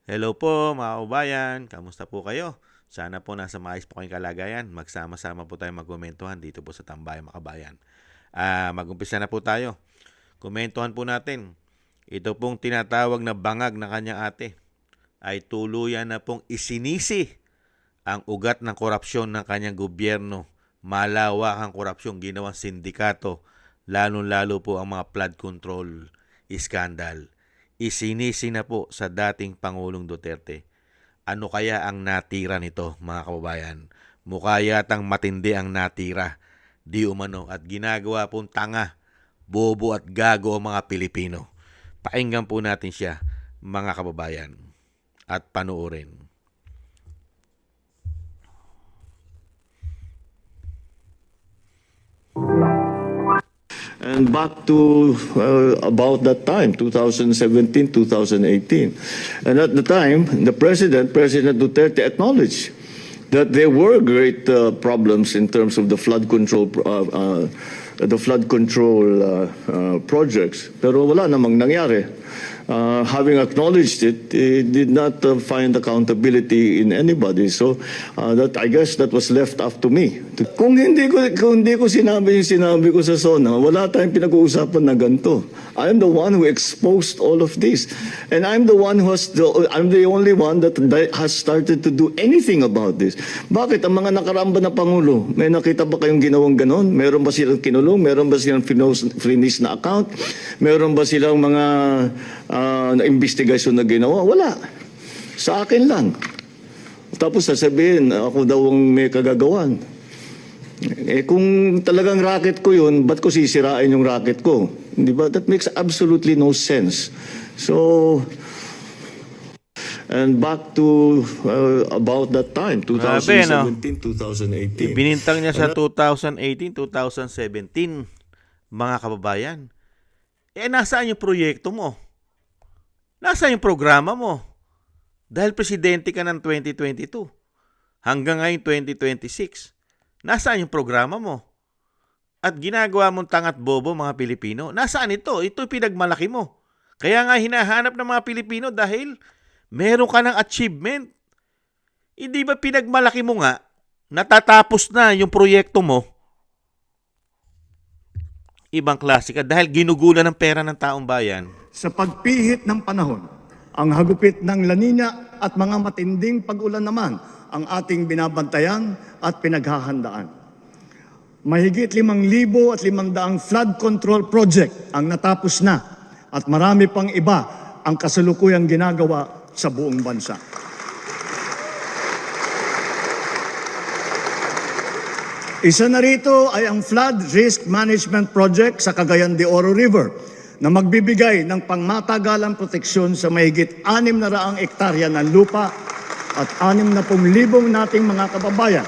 Hello po mga kababayan, kamusta po kayo? Sana po nasa maayos po kayong kalagayan. Magsama-sama po tayo magkomentuhan dito po sa Tambayang Makabayan. Mag-umpisa na po tayo. Komentuhan po natin. Ito pong tinatawag na bangag na kanyang ate ay tuluyan na pong isinisi ang ugat ng korupsyon ng kanyang gobyerno. Malawak ang korupsyon ginawang sindikato, lalo-lalo po ang mga flood control iskandal. Isinisi na po sa dating Pangulong Duterte. Ano kaya ang natira nito, mga kababayan? Mukha yatang matindi ang natira. Di umano at ginagawa pong tanga, bobo at gago ang mga Pilipino. Pakinggan po natin siya, mga kababayan, at panuorin. And back to about that time, 2017, 2018. And at the time, President Duterte acknowledged that there were great problems in terms of the flood control projects. Pero wala namang nangyari. Having acknowledged it, it did not find accountability in anybody. So that I guess that was left up to me. Kung hindi ko sinabi yung sinabi ko sa SONA, wala tayong pinag-uusapan na ganito. I am the one who exposed all of this. And I'm the only one that has started to do anything about this. Bakit ang mga nakaramba na Pangulo, may nakita ba kayong ginawang ganon? Meron ba silang kinulong? Meron ba silang finish na account? Meron ba silang mga na investigasyon na ginawa? Wala. Sa akin lang. Tapos sasabihin, ako daw ang may kagagawan. Eh kung talagang racket ko yun, ba't ko sisirain yung racket ko? Di ba? That makes absolutely no sense. So, and back to about that time, 2017, 2018. Binintang niya sa 2018, 2017, mga kababayan. Nasaan yung proyekto mo? Nasaan yung programa mo? Dahil presidente ka ng 2022 hanggang ngayon 2026. Nasaan yung programa mo? At ginagawa mong tangat bobo mga Pilipino. Nasaan ito? Ito pinagmalaki mo. Kaya nga hinahanap ng mga Pilipino dahil meron ka ng achievement. Hindi ba pinagmalaki mo nga? Natatapos na yung proyekto mo. Ibang klase ka dahil ginugulan ng pera ng taong bayan. Sa pagpihit ng panahon, ang hagupit ng La Nina at mga matinding pag-ulan naman ang ating binabantayan at pinaghahandaan. Mahigit 5,500 flood control project ang natapos na at marami pang iba ang kasalukuyang ginagawa sa buong bansa. Isa na rito ay ang Flood Risk Management Project sa Cagayan de Oro River na magbibigay ng pangmatagalang proteksyon sa mahigit 600 ektarya ng lupa at 60,000 nating mga kababayan.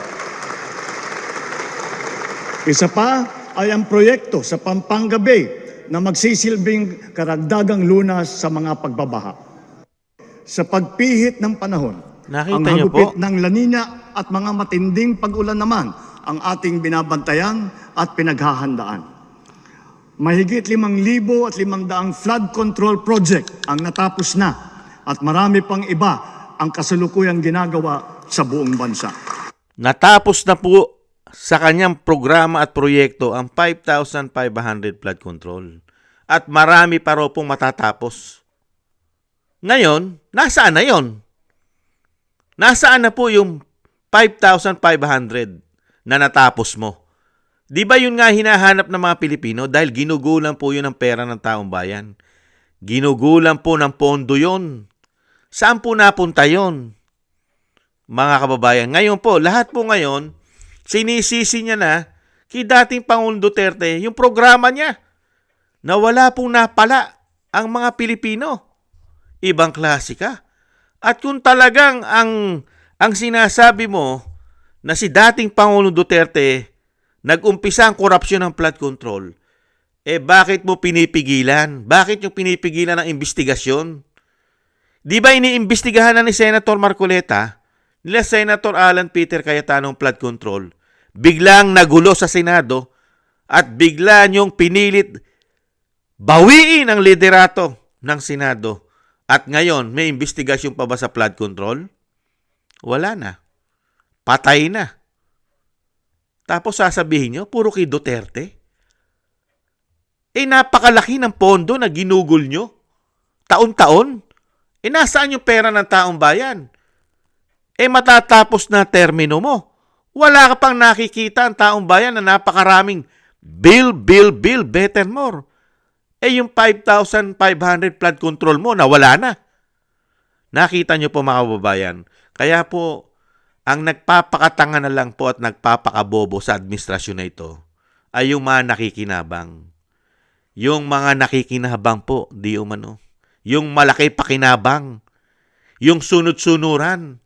Isa pa ay ang proyekto sa Pampanga Bay na magsisilbing karagdagang lunas sa mga pagbabaha. Sa pagpihit ng panahon, Nakita ang niyo hagupit po? ng La Nina at mga matinding pag-ulan naman ang ating binabantayan at pinaghahandaan. Mahigit 5,500 flood control project ang natapos na at marami pang iba ang kasalukuyang ginagawa sa buong bansa. Natapos na po sa kanyang programa at proyekto ang 5,500 flood control. At marami pa raw pong matatapos. Ngayon, nasaan na yon? Nasaan na po yung 5,500 na natapos mo? Di ba yun nga hinahanap ng mga Pilipino dahil ginugulan po yun ng pera ng taong bayan? Ginugulan po ng pondo yun. Saan po napunta yun? Mga kababayan, ngayon po, lahat po ngayon, sinisisi niya na kay dating Pangulong Duterte yung programa niya na wala pong napala ang mga Pilipino. Ibang klase ka. At kung talagang ang sinasabi mo na si dating Pangulong Duterte nag-umpisa ang korupsyon ng flood control, bakit mo pinipigilan? Bakit yung pinipigilan ng investigasyon? Di ba iniimbestigahan na ni Senator Marcoleta, nila Senator Alan Peter Cayetano flood control? Biglang nagulo sa Senado at bigla niyong pinilit bawiin ang liderato ng Senado At ngayon, may investigasyon pa ba sa flood control? Wala na. Patay na. Tapos sasabihin nyo, puro kay Duterte. Napakalaki ng pondo na ginugol nyo. Taon-taon. Nasaan yung pera ng taong bayan? Matatapos na termino mo. Wala ka pang nakikita ang taong bayan na napakaraming bill, better more. Yung 5,500 flood control mo, nawala na. Nakita nyo po mga kababayan. Kaya po, ang nagpapakatanga na lang po at nagpapakabobo sa administrasyon na ito ay yung mga nakikinabang. Yung mga nakikinabang po, di umano. Yung malaki pakinabang. Yung sunod-sunuran.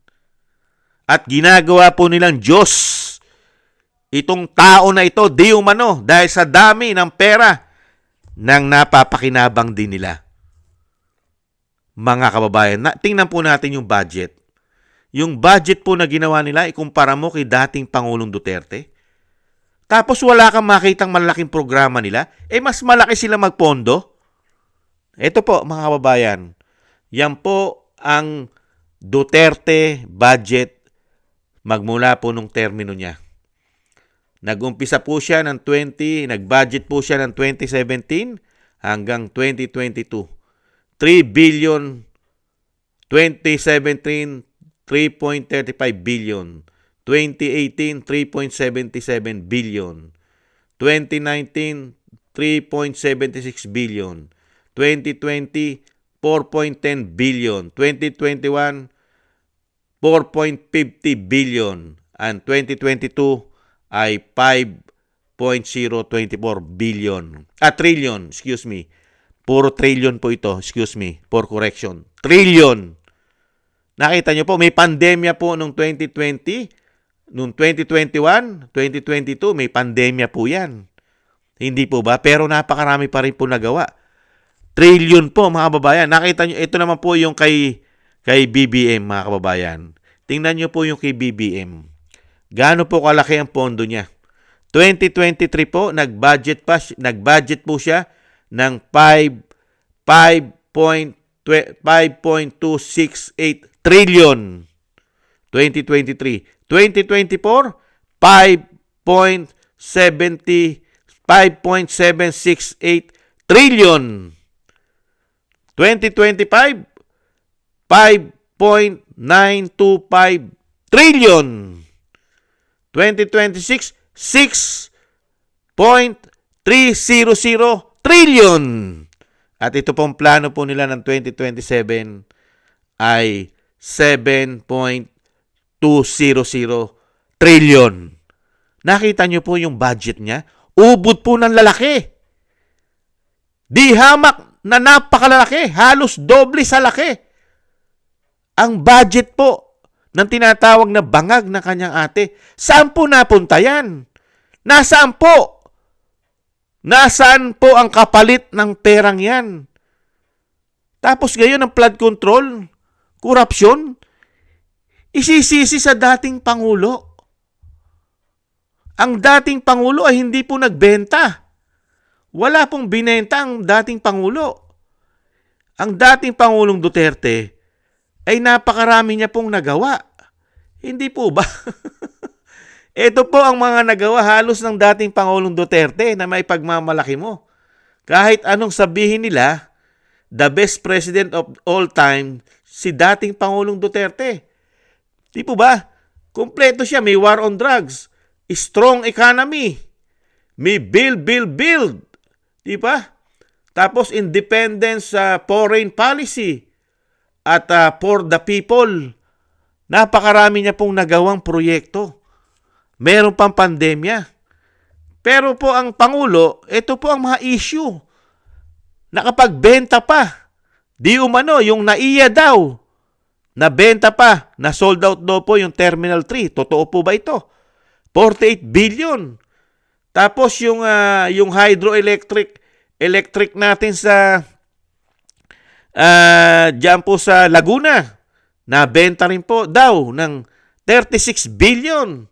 At ginagawa po nilang Diyos. Itong tao na ito, di umano, dahil sa dami ng pera nang napapakinabang din nila. Mga kababayan, tingnan po natin yung budget. Yung budget po na ginawa nila, ikumpara mo kay dating Pangulong Duterte. Tapos wala kang makitang malaking programa nila, mas malaki sila magpondo. Ito po mga kababayan, yan po ang Duterte budget magmula po nung termino niya. Nag-umpisa po siya ng nag-budget po siya ng 2017 hanggang 2022. 3 billion, 2017, 3.35 billion. 2018, 3.77 billion. 2019, 3.76 billion. 2020, 4.10 billion. 2021, 4.50 billion. And 2022 ay 5.024 billion. Trillion, excuse me. Puro trillion po ito, excuse me, for correction. Trillion. Nakita nyo po, may pandemya po noong 2020, noong 2021, 2022, may pandemya po yan. Hindi po ba? Pero napakarami pa rin po nagawa. Trillion po, mga kababayan. Nakita nyo, ito naman po yung kay BBM, mga kababayan. Tingnan nyo po yung kay BBM. Gaano po kalaki ang pondo niya? 2023 po, nag-budget po siya ng 5.268 trillion. 2023. 2024, 5.768 trillion. 2025, 5.925 trillion. 2026, 6.300 trillion. At ito pong plano po nila ng 2027 ay 7.200 trillion. Nakita nyo po yung budget niya? Ubod po ng lalaki. Di hamak na napakalalaki. Halos doble sa laki. Ang budget po ng tinatawag na bangag na kanyang ate. Saan po napunta yan? Nasaan po? Nasaan po ang kapalit ng perang yan? Tapos ngayon ang flood control, korupsyon, isisisi sa dating Pangulo. Ang dating Pangulo ay hindi po nagbenta. Wala pong binenta ang dating Pangulo. Ang dating Pangulong Duterte ay napakarami niya pong nagawa. Hindi po ba? Ito po ang mga nagawa halos ng dating Pangulong Duterte na may pagmamalaki mo. Kahit anong sabihin nila, the best president of all time, si dating Pangulong Duterte. Di po ba? Kompleto siya. May war on drugs. Strong economy. May build. Di ba? Tapos independence foreign policy. At for the people. Napakarami niya pong nagawang proyekto. Meron pang pandemya. Pero po ang Pangulo, ito po ang mga issue. Nakapagbenta pa. Di umano, yung NAIA daw. Nabenta pa. Na sold out daw po yung Terminal 3. Totoo po ba ito? 48 billion. Tapos yung hydroelectric natin sa diyan po sa Laguna. Nabenta rin po daw ng 36 billion.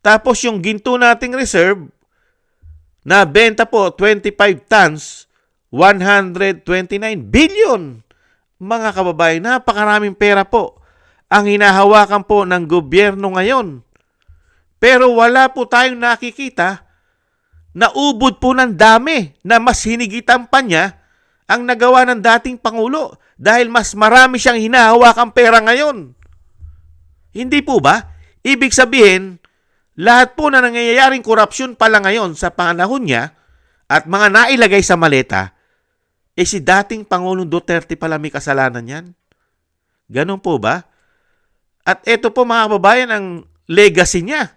Tapos yung ginto nating reserve, nabenta po 25 tons, 129 billion. Mga kababayan, napakaraming pera po ang hinahawakan po ng gobyerno ngayon. Pero wala po tayong nakikita na ubod po ng dami na mas hinigitan pa niya ang nagawa ng dating Pangulo dahil mas marami siyang hinahawakang pera ngayon. Hindi po ba? Ibig sabihin, lahat po na nangyayaring korupsyon pala ngayon sa panahon niya at mga nailagay sa maleta, si dating Pangulong Duterte pala may kasalanan yan. Ganun po ba? At ito po mga kababayan ang legacy niya.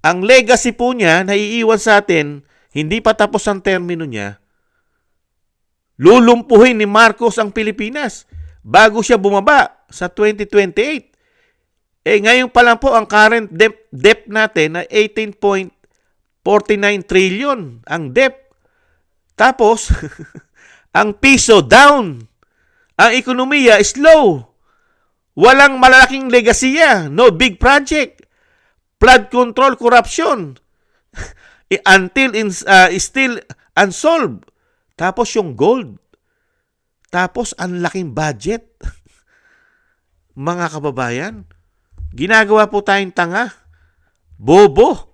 Ang legacy po niya na iiwan sa atin, hindi pa tapos ang termino niya, lulumpuhin ni Marcos ang Pilipinas bago siya bumaba sa 2028. Ngayon pa lang po ang current debt natin na 18.49 trillion ang debt. Tapos, ang piso down. Ang ekonomiya is low. Walang malalaking legasiya. No big project. Flood control, corruption. Still unsolved. Tapos yung gold. Tapos ang laking budget. Mga kababayan, ginagawa po tayong tanga. Bobo.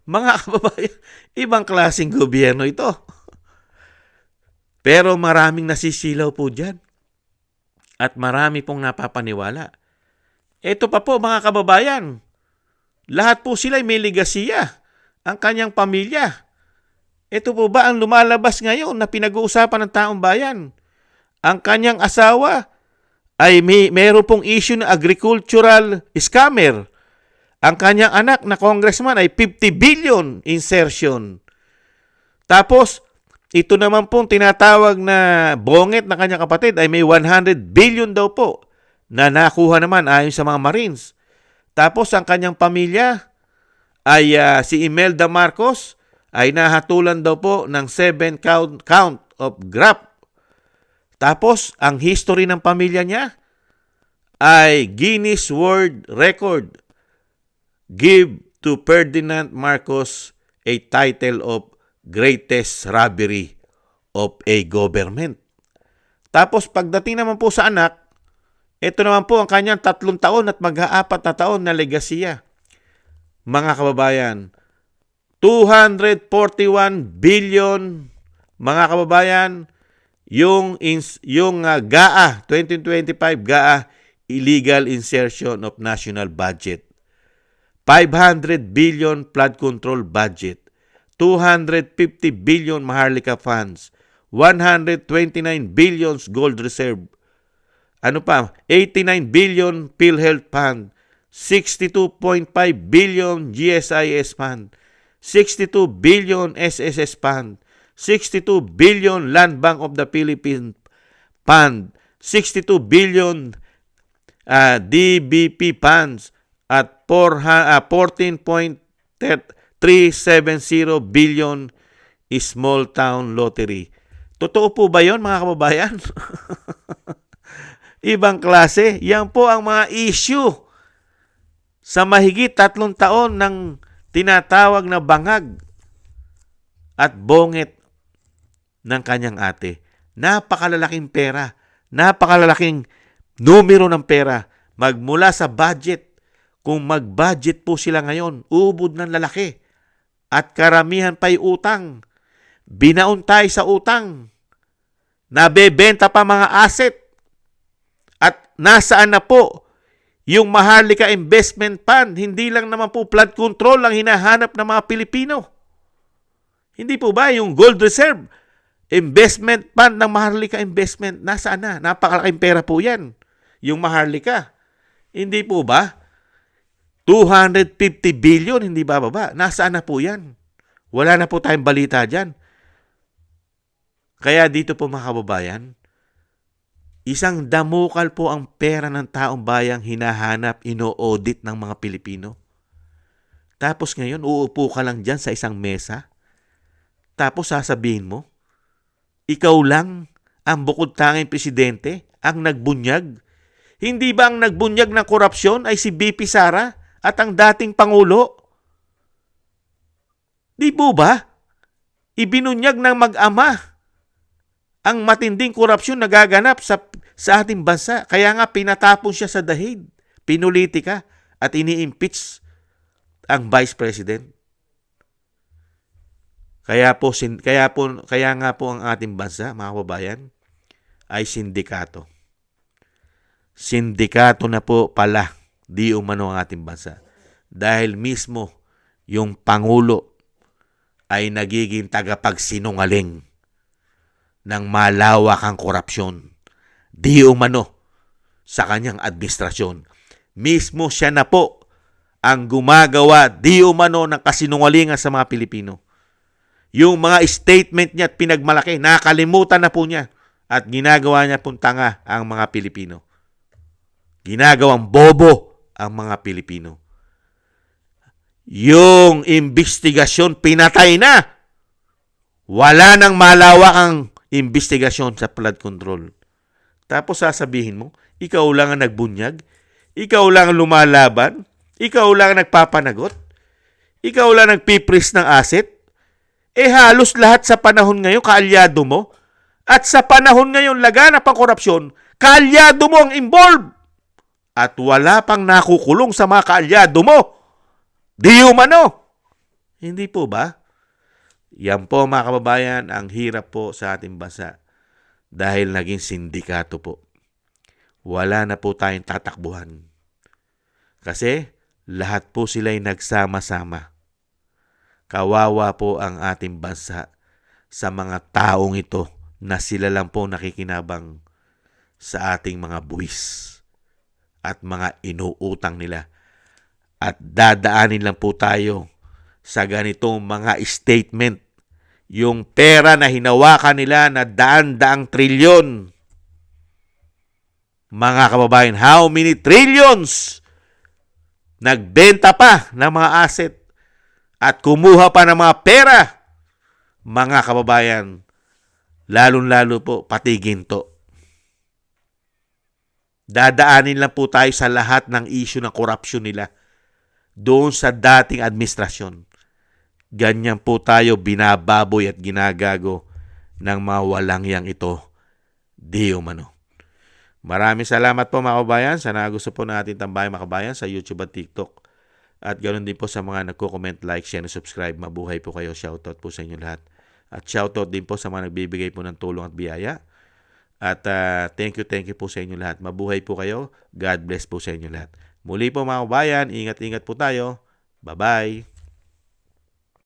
Mga kababayan, ibang klaseng gobyerno ito. Pero maraming nasisilaw po dyan. At marami pong napapaniwala. Ito pa po mga kababayan, lahat po sila may legasiya. Ang kanyang pamilya. Ito po ba ang lumalabas ngayon na pinag-uusapan ng taong bayan? Ang kanyang asawa ay meron pong issue na agricultural scammer. Ang kanyang anak na congressman ay 50 billion insertion. Tapos, ito naman pong tinatawag na bonget na kanyang kapatid ay may 100 billion daw po na nakuha naman ayon sa mga Marines. Tapos, ang kanyang pamilya ay si Imelda Marcos ay nahatulan daw po ng 7 count of graft. Tapos, ang history ng pamilya niya ay Guinness World Record. Give to Ferdinand Marcos a title of greatest robbery of a government. Tapos pagdating naman po sa anak, ito naman po ang kanyang 3 taon at mag-4 na taon na legasiya. Mga kababayan, 241 billion, mga kababayan, yung GAA, 2025 GAA, illegal insertion of national budget. 500 billion flood control budget, 250 billion Maharlika funds, 129 billions gold reserve, 89 billion PhilHealth fund, 62.5 billion GSIS fund, 62 billion SSS fund, 62 billion Land Bank of the Philippines fund, 62 billion DBP funds, at 14.370 billion small town lottery. Totoo po ba yun mga kababayan? Ibang klase. Yan po ang mga issue sa mahigit 3 taon ng tinatawag na bangag at bonget ng kanyang ate. Napakalalaking pera. Napakalalaking numero ng pera. Magmula sa budget. Kung mag-budget po sila ngayon, ubod ng lalaki. At karamihan pa'y utang. Binaon tayo sa utang. Nabebenta pa mga asset. At nasaan na po yung Maharlika Investment Fund? Hindi lang naman po flood control ang hinahanap ng mga Pilipino. Hindi po ba yung gold reserve? Investment Fund ng Maharlika Investment, nasaan na? Napakalaking pera po yan. Yung Maharlika. Hindi po ba? 250 billion, hindi ba baba? Nasaan na po yan? Wala na po tayong balita dyan. Kaya dito po mga kababayan, isang damukal po ang pera ng taong bayang hinahanap, ino-audit ng mga Pilipino. Tapos ngayon, uupo ka lang dyan sa isang mesa. Tapos sasabihin mo, ikaw lang ang bukod tanging presidente, ang nagbunyag. Hindi ba ang nagbunyag ng korupsyon ay si BP Sara at ang dating Pangulo? Di po ba? Ibinunyag ng mag-ama ang matinding korupsyon nagaganap sa ating bansa. Kaya nga pinatapon siya sa dahig, pinulitika at ini-impeach ang Vice President. Kaya nga po ang ating bansa, mga kababayan, ay sindikato. Sindikato na po pala di umano ang ating bansa. Dahil mismo yung Pangulo ay nagiging tagapagsinungaling ng malawakang korupsyon. Di umano sa kanyang administrasyon. Mismo siya na po ang gumagawa di umano ng kasinungalingan sa mga Pilipino. Yung mga statement niya at pinagmalaki, nakalimutan na po niya at ginagawa niya pong tanga ang mga Pilipino. Ginagawang bobo ang mga Pilipino. Yung investigasyon, pinatay na. Wala nang malawakang investigasyon sa flood control. Tapos sasabihin mo, ikaw lang ang nagbunyag, ikaw lang ang lumalaban, ikaw lang ang nagpapanagot, ikaw lang nagpipris ng asset. Halos lahat sa panahon ngayon, kaalyado mo. At sa panahon ngayon, laganap ang korupsyon, kaalyado mo ang involved. At wala pang nakukulong sa mga kaalyado mo. Di umano. Hindi po ba? Yan po mga kababayan, ang hirap po sa ating bansa dahil naging sindikato po. Wala na po tayong tatakbuhan. Kasi lahat po sila'y nagsama-sama. Kawawa po ang ating bansa sa mga taong ito na sila lang po nakikinabang sa ating mga buwis at mga inuutang nila. At dadaanin lang po tayo sa ganitong mga statement. Yung pera na hinawakan nila na daan-daang trilyon. Mga kababayan, how many trillions? Nagbenta pa ng mga asset at kumuha pa ng mga pera. Mga kababayan, lalong-lalo po pati ginto. Dadaanin lang po tayo sa lahat ng issue ng korupsyon nila doon sa dating administrasyon. Ganyan po tayo binababoy at ginagago ng mga walang yang ito. Di umano. Maraming salamat po mga kabayan. Sana gusto po natin tambayan mga kabayan sa YouTube at TikTok. At ganoon din po sa mga nagko-comment, like, share, and subscribe. Mabuhay po kayo. Shoutout po sa inyo lahat. At shoutout din po sa mga nagbibigay po ng tulong at biyaya. At thank you po sa inyo lahat. Mabuhay po kayo. God bless po sa inyo lahat. Muli po mga kabayan, ingat-ingat po tayo. Bye-bye.